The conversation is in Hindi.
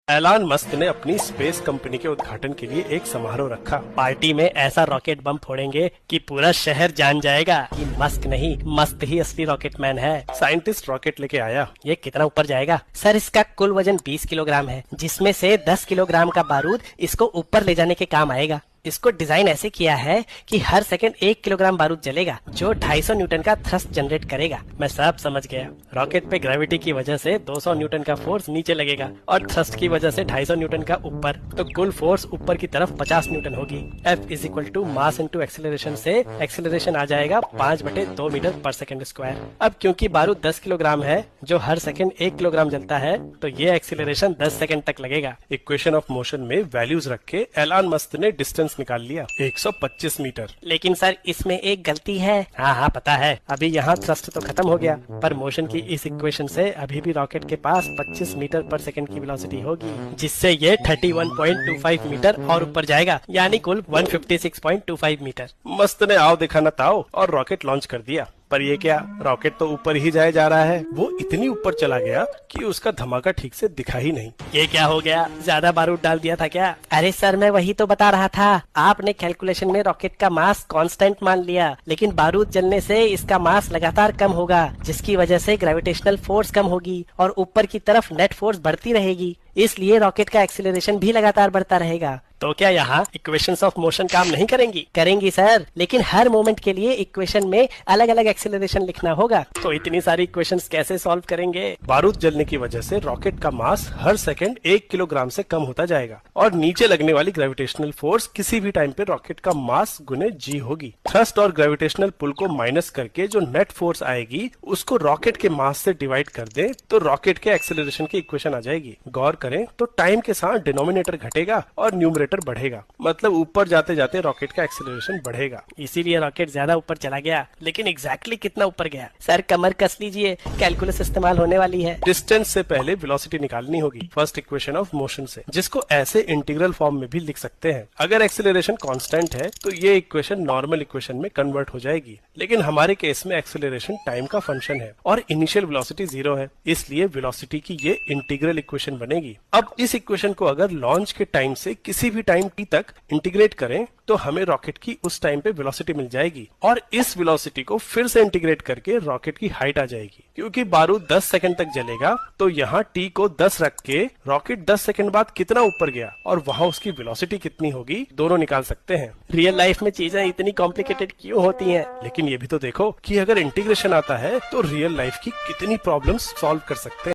एलन मस्क ने अपनी स्पेस कंपनी के उद्घाटन के लिए एक समारोह रखा। पार्टी में ऐसा रॉकेट बम फोड़ेंगे कि पूरा शहर जान जाएगा कि मस्क नहीं, मस्क ही असली रॉकेट मैन है। साइंटिस्ट रॉकेट लेके आया। ये कितना ऊपर जाएगा? सर, इसका कुल वजन 20 किलोग्राम है, जिसमें से 10 किलोग्राम का बारूद इसको ऊपर ले जाने के काम आएगा। इसको डिजाइन ऐसे किया है कि हर सेकंड 1 किलोग्राम बारूद जलेगा, जो 250 न्यूटन का थ्रस्ट जनरेट करेगा। मैं सब समझ गया। रॉकेट पे ग्रेविटी की वजह से 200 न्यूटन का फोर्स नीचे लगेगा और थ्रस्ट की वजह से 250 न्यूटन का ऊपर, तो कुल फोर्स ऊपर की तरफ 50 न्यूटन होगी। F is equal to mass into acceleration से एक्सेलरेशन आ जाएगा 5/2 मीटर पर सेकंड स्क्वायर। अब क्योंकि बारूद 10 किलोग्राम है, जो हर सेकंड 1 किलोग्राम जलता है, तो ये एक्सेलरेशन 10 सेकंड तक लगेगा। इक्वेशन ऑफ मोशन में वैल्यूज रख के एलन मस्क ने डिस्टेंस निकाल लिया, 125 मीटर। लेकिन सर, इसमें एक गलती है। हाँ, पता है। अभी यहाँ थ्रस्ट तो खत्म हो गया, पर मोशन की इस इक्वेशन से अभी भी रॉकेट के पास 25 मीटर पर सेकंड की वेलोसिटी होगी, जिससे ये 31.25 मीटर और ऊपर जाएगा, यानी कुल 156.25 मीटर। मस्त ने आओ दिखाना ताओ और रॉकेट लॉन्च कर दिया। पर ये क्या, रॉकेट तो ऊपर ही जाए जा रहा है। वो इतनी ऊपर चला गया कि उसका धमाका ठीक से दिखा ही नहीं। ये क्या हो गया? ज्यादा बारूद डाल दिया था क्या? अरे सर, मैं वही तो बता रहा था। आपने कैलकुलेशन में रॉकेट का मास कांस्टेंट मान लिया, लेकिन बारूद जलने से इसका मास लगातार कम होगा, जिसकी वजह से ग्रेविटेशनल फोर्स कम होगी और ऊपर की तरफ नेट फोर्स बढ़ती रहेगी। इसलिए रॉकेट का एक्सीलरेशन भी लगातार बढ़ता रहेगा। तो क्या यहाँ इक्वेशंस ऑफ मोशन काम नहीं करेंगी? करेंगी सर, लेकिन हर मोमेंट के लिए इक्वेशन में अलग अलग एक्सीलरेशन लिखना होगा। तो इतनी सारी इक्वेशंस कैसे सॉल्व करेंगे? बारूद जलने की वजह से रॉकेट का मास हर सेकंड 1 किलोग्राम से कम होता जाएगा और नीचे लगने वाली ग्रेविटेशनल फोर्स किसी भी टाइम पे रॉकेट का मास गुने जी होगी। थ्रस्ट और ग्रेविटेशनल पुल को माइनस करके जो नेट फोर्स आएगी, उसको रॉकेट के मास से डिवाइड कर दे तो रॉकेट के एक्सीलरेशन की इक्वेशन आ जाएगी। गौर करें तो टाइम के साथ डिनोमिनेटर घटेगा और न्यूमरेटर बढ़ेगा, मतलब ऊपर जाते जाते रॉकेट का एक्सीलरेशन बढ़ेगा। इसीलिए रॉकेट ज्यादा ऊपर चला गया। लेकिन एग्जैक्टली कितना ऊपर गया? सर, कमर कस लीजिए, कैलकुलस इस्तेमाल होने वाली है। डिस्टेंस से पहले वेलोसिटी निकालनी होगी फर्स्ट इक्वेशन ऑफ मोशन से, जिसको ऐसे इंटीग्रल फॉर्म में भी लिख सकते हैं। अगर एक्सीलरेशन कांस्टेंट है तो ये इक्वेशन नॉर्मल इक्वेशन में कन्वर्ट हो जाएगी, लेकिन हमारे केस में एक्सीलरेशन टाइम का फंक्शन है और इनिशियल वेलोसिटी 0 है, इसलिए वेलोसिटी की ये इंटीग्रल इक्वेशन बनेगी। अब इस इक्वेशन को अगर लॉन्च के टाइम से किसी भी टाइम t तक इंटीग्रेट करें तो हमें रॉकेट की उस टाइम पे वेलोसिटी मिल जाएगी और इस वेलोसिटी को फिर से इंटीग्रेट करके रॉकेट की हाइट आ जाएगी। क्योंकि बारूद 10 सेकंड तक जलेगा, तो यहाँ t को 10 रख के रॉकेट 10 सेकंड बाद कितना ऊपर गया और वहाँ उसकी वेलोसिटी कितनी होगी, दोनों निकाल सकते हैं। रियल लाइफ में चीजें इतनी कॉम्प्लिकेटेड क्यों होती हैं? लेकिन ये भी तो देखो कि अगर इंटीग्रेशन आता है तो रियल लाइफ की कितनी प्रॉब्लम्स सॉल्व कर सकते हैं।